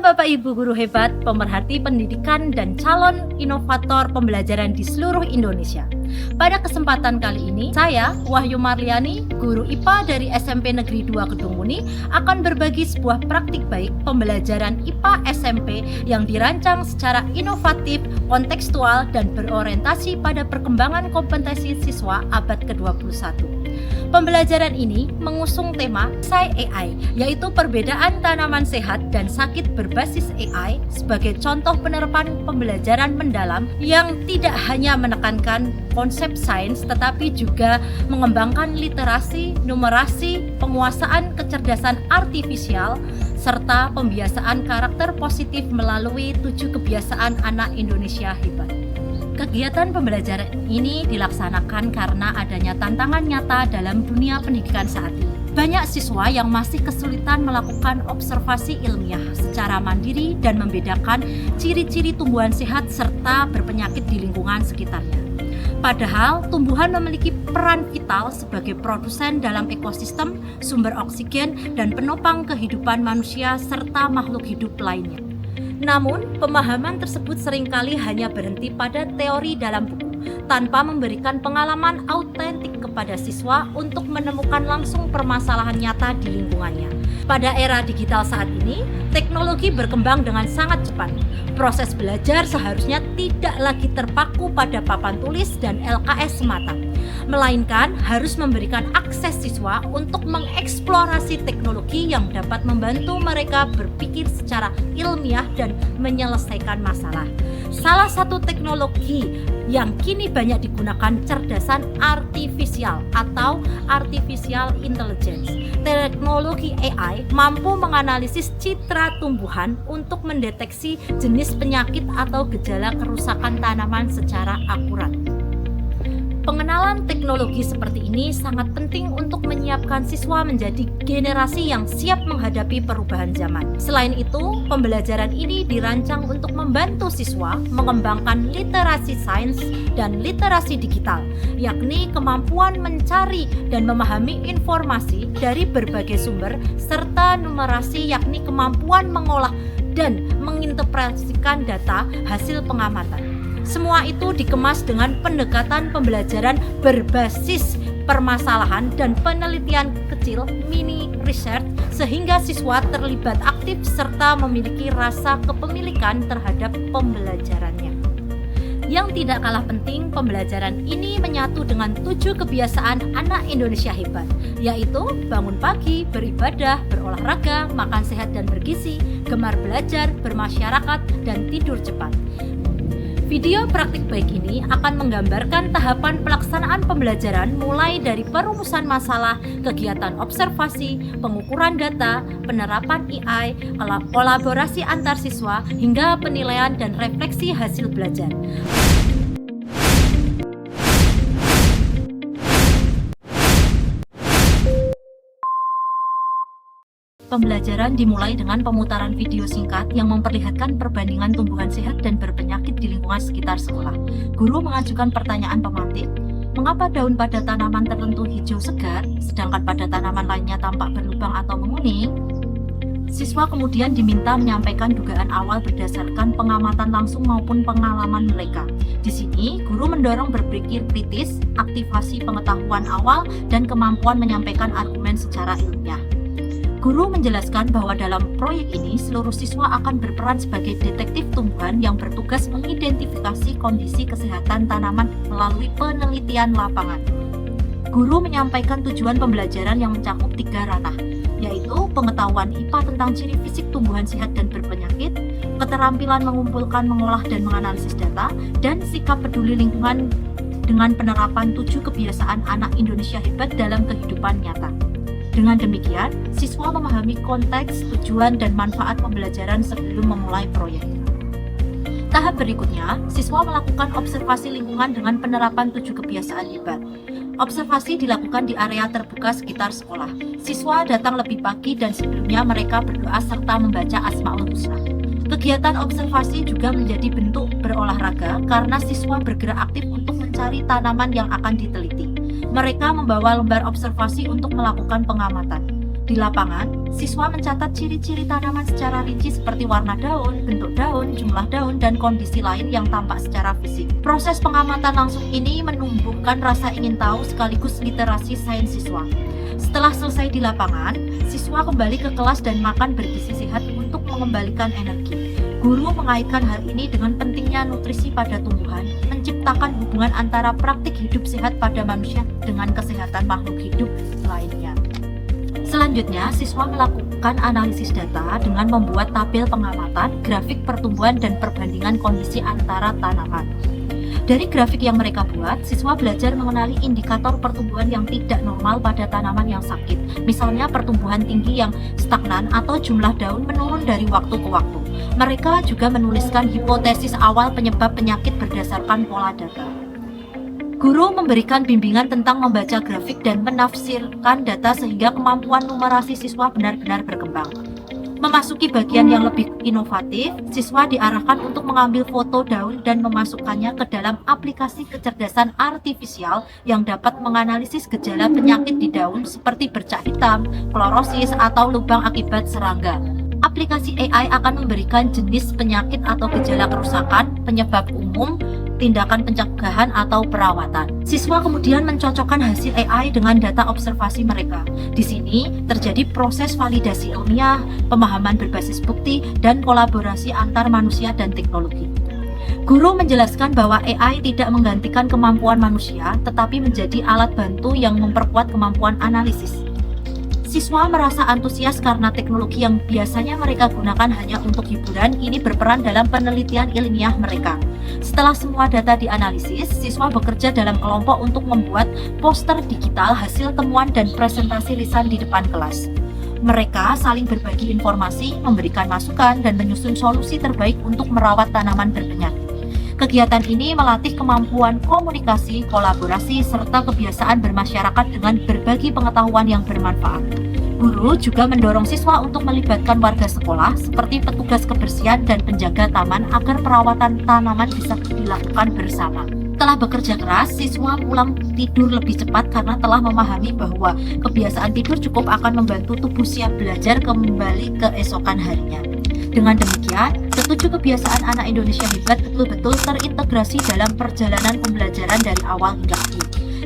Bapak Ibu guru hebat, pemerhati pendidikan, dan calon inovator pembelajaran di seluruh Indonesia. Pada kesempatan kali ini, saya, Wahyu Marliani, guru IPA dari SMP Negeri 2 Kedung Muni, akan berbagi sebuah praktik baik pembelajaran IPA SMP yang dirancang secara inovatif, kontekstual, dan berorientasi pada perkembangan kompetensi siswa abad ke-21. Pembelajaran ini mengusung tema Sci-AI, yaitu perbedaan tanaman sehat dan sakit berbasis AI sebagai contoh penerapan pembelajaran mendalam yang tidak hanya menekankan konsep sains tetapi juga mengembangkan literasi, numerasi, penguasaan kecerdasan artifisial, serta pembiasaan karakter positif melalui 7 kebiasaan anak Indonesia hebat. Kegiatan pembelajaran ini dilaksanakan karena adanya tantangan nyata dalam dunia pendidikan saat ini. Banyak siswa yang masih kesulitan melakukan observasi ilmiah secara mandiri dan membedakan ciri-ciri tumbuhan sehat serta berpenyakit di lingkungan sekitarnya. Padahal tumbuhan memiliki peran vital sebagai produsen dalam ekosistem, sumber oksigen, dan penopang kehidupan manusia serta makhluk hidup lainnya. Namun, pemahaman tersebut seringkali hanya berhenti pada teori dalam buku, tanpa memberikan pengalaman autentik kepada siswa untuk menemukan langsung permasalahan nyata di lingkungannya. Pada era digital saat ini, teknologi berkembang dengan sangat cepat. Proses belajar seharusnya tidak lagi terpaku pada papan tulis dan LKS semata, melainkan harus memberikan akses siswa untuk mengeksplorasi teknologi yang dapat membantu mereka berpikir secara ilmiah dan menyelesaikan masalah. Salah satu teknologi yang kini banyak digunakan cerdasan artifisial atau artificial intelligence. Teknologi AI mampu menganalisis citra tumbuhan untuk mendeteksi jenis penyakit atau gejala kerusakan tanaman secara akurat. Pengenalan teknologi seperti ini sangat penting untuk menyiapkan siswa menjadi generasi yang siap menghadapi perubahan zaman. Selain itu, pembelajaran ini dirancang untuk membantu siswa mengembangkan literasi sains dan literasi digital, yakni kemampuan mencari dan memahami informasi dari berbagai sumber, serta numerasi yakni kemampuan mengolah dan menginterpretasikan data hasil pengamatan. Semua itu dikemas dengan pendekatan pembelajaran berbasis permasalahan dan penelitian kecil mini research sehingga siswa terlibat aktif serta memiliki rasa kepemilikan terhadap pembelajarannya. Yang tidak kalah penting, pembelajaran ini menyatu dengan 7 kebiasaan anak Indonesia hebat, yaitu bangun pagi, beribadah, berolahraga, makan sehat dan bergizi, gemar belajar, bermasyarakat, dan tidur cepat. Video praktik baik ini akan menggambarkan tahapan pelaksanaan pembelajaran mulai dari perumusan masalah, kegiatan observasi, pengukuran data, penerapan AI, kolaborasi antar siswa, hingga penilaian dan refleksi hasil belajar. Pembelajaran dimulai dengan pemutaran video singkat yang memperlihatkan perbandingan tumbuhan sehat dan berpenyakit di lingkungan sekitar sekolah. Guru mengajukan pertanyaan pemantik, mengapa daun pada tanaman tertentu hijau segar, sedangkan pada tanaman lainnya tampak berlubang atau menguning? Siswa kemudian diminta menyampaikan dugaan awal berdasarkan pengamatan langsung maupun pengalaman mereka. Di sini, guru mendorong berpikir kritis, aktivasi pengetahuan awal, dan kemampuan menyampaikan argumen secara ilmiah. Guru menjelaskan bahwa dalam proyek ini seluruh siswa akan berperan sebagai detektif tumbuhan yang bertugas mengidentifikasi kondisi kesehatan tanaman melalui penelitian lapangan. Guru menyampaikan tujuan pembelajaran yang mencakup 3 ranah, yaitu pengetahuan IPA tentang ciri fisik tumbuhan sehat dan berpenyakit, keterampilan mengumpulkan, mengolah, dan menganalisis data, dan sikap peduli lingkungan dengan penerapan 7 kebiasaan anak Indonesia hebat dalam kehidupan nyata. Dengan demikian, siswa memahami konteks, tujuan, dan manfaat pembelajaran sebelum memulai proyek. Tahap berikutnya, siswa melakukan observasi lingkungan dengan penerapan 7 kebiasaan hebat. Observasi dilakukan di area terbuka sekitar sekolah. Siswa datang lebih pagi dan sebelumnya mereka berdoa serta membaca Asmaul Husna. Kegiatan observasi juga menjadi bentuk berolahraga karena siswa bergerak aktif untuk mencari tanaman yang akan diteliti. Mereka membawa lembar observasi untuk melakukan pengamatan. Di lapangan, siswa mencatat ciri-ciri tanaman secara rinci seperti warna daun, bentuk daun, jumlah daun, dan kondisi lain yang tampak secara fisik. Proses pengamatan langsung ini menumbuhkan rasa ingin tahu sekaligus literasi sains siswa. Setelah selesai di lapangan, siswa kembali ke kelas dan makan bergizi sehat untuk mengembalikan energi. Guru mengaitkan hal ini dengan pentingnya nutrisi pada tumbuhan, menciptakan hubungan antara praktik hidup sehat pada manusia dengan kesehatan makhluk hidup lainnya. Selanjutnya, siswa melakukan analisis data dengan membuat tabel pengamatan, grafik pertumbuhan, dan perbandingan kondisi antara tanaman. Dari grafik yang mereka buat, siswa belajar mengenali indikator pertumbuhan yang tidak normal pada tanaman yang sakit. Misalnya pertumbuhan tinggi yang stagnan atau jumlah daun menurun dari waktu ke waktu. Mereka juga menuliskan hipotesis awal penyebab penyakit berdasarkan pola data. Guru memberikan bimbingan tentang membaca grafik dan menafsirkan data sehingga kemampuan numerasi siswa benar-benar berkembang. Memasuki bagian yang lebih inovatif, siswa diarahkan untuk mengambil foto daun dan memasukkannya ke dalam aplikasi kecerdasan artifisial yang dapat menganalisis gejala penyakit di daun seperti bercak hitam, klorosis, atau lubang akibat serangga. Aplikasi AI akan memberikan jenis penyakit atau gejala kerusakan, penyebab umum, tindakan pencegahan atau perawatan. Siswa kemudian mencocokkan hasil AI dengan data observasi mereka. Di sini terjadi proses validasi ilmiah, pemahaman berbasis bukti, dan kolaborasi antar manusia dan teknologi. Guru menjelaskan bahwa AI tidak menggantikan kemampuan manusia, tetapi menjadi alat bantu yang memperkuat kemampuan analisis. Siswa merasa antusias karena teknologi yang biasanya mereka gunakan hanya untuk hiburan kini berperan dalam penelitian ilmiah mereka. Setelah semua data dianalisis, siswa bekerja dalam kelompok untuk membuat poster digital hasil temuan dan presentasi lisan di depan kelas. Mereka saling berbagi informasi, memberikan masukan, dan menyusun solusi terbaik untuk merawat tanaman berpenyakit. Kegiatan ini melatih kemampuan komunikasi, kolaborasi, serta kebiasaan bermasyarakat dengan berbagi pengetahuan yang bermanfaat. Guru juga mendorong siswa untuk melibatkan warga sekolah seperti petugas kebersihan dan penjaga taman agar perawatan tanaman bisa dilakukan bersama. Setelah bekerja keras, siswa pulang tidur lebih cepat karena telah memahami bahwa kebiasaan tidur cukup akan membantu tubuh siap belajar kembali keesokan harinya. Dengan demikian, ketujuh kebiasaan anak Indonesia hebat betul-betul terintegrasi dalam perjalanan pembelajaran dari awal hingga akhir.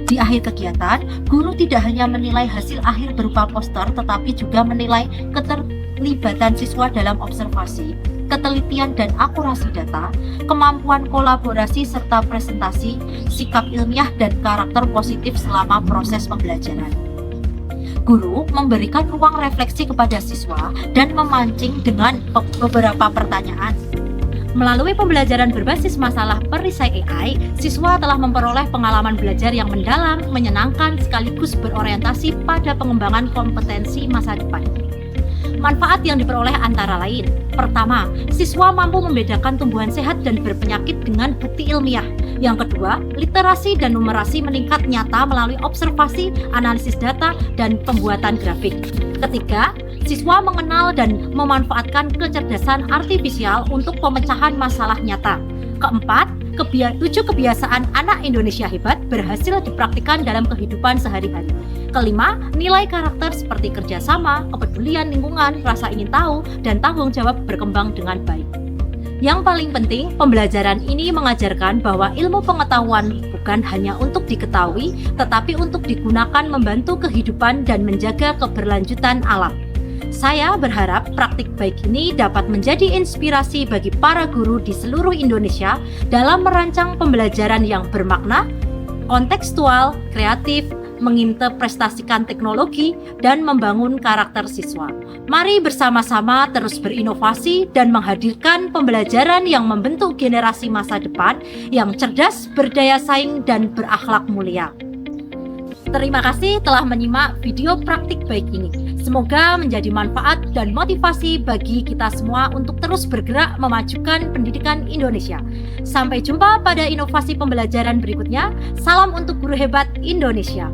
Di akhir kegiatan, guru tidak hanya menilai hasil akhir berupa poster, tetapi juga menilai keterlibatan siswa dalam observasi, ketelitian dan akurasi data, kemampuan kolaborasi serta presentasi, sikap ilmiah dan karakter positif selama proses pembelajaran. Guru memberikan ruang refleksi kepada siswa dan memancing dengan beberapa pertanyaan. Melalui pembelajaran berbasis masalah perisai AI, siswa telah memperoleh pengalaman belajar yang mendalam, menyenangkan, sekaligus berorientasi pada pengembangan kompetensi masa depan. Manfaat yang diperoleh antara lain: pertama, siswa mampu membedakan tumbuhan sehat dan berpenyakit dengan bukti ilmiah. Yang kedua, literasi dan numerasi meningkat nyata melalui observasi, analisis data, dan pembuatan grafik. Ketiga, siswa mengenal dan memanfaatkan kecerdasan artifisial untuk pemecahan masalah nyata. Keempat, 7 kebiasaan anak Indonesia hebat berhasil dipraktikkan dalam kehidupan sehari-hari. Kelima, nilai karakter seperti kerjasama, kepedulian lingkungan, rasa ingin tahu, dan tanggung jawab berkembang dengan baik. Yang paling penting, pembelajaran ini mengajarkan bahwa ilmu pengetahuan bukan hanya untuk diketahui, tetapi untuk digunakan membantu kehidupan dan menjaga keberlanjutan alam. Saya berharap praktik baik ini dapat menjadi inspirasi bagi para guru di seluruh Indonesia dalam merancang pembelajaran yang bermakna, kontekstual, kreatif, menginterpretasikan teknologi, dan membangun karakter siswa. Mari bersama-sama terus berinovasi dan menghadirkan pembelajaran yang membentuk generasi masa depan yang cerdas, berdaya saing, dan berakhlak mulia. Terima kasih telah menyimak video praktik baik ini. Semoga menjadi manfaat dan motivasi bagi kita semua untuk terus bergerak memajukan pendidikan Indonesia. Sampai jumpa pada inovasi pembelajaran berikutnya. Salam untuk guru hebat Indonesia.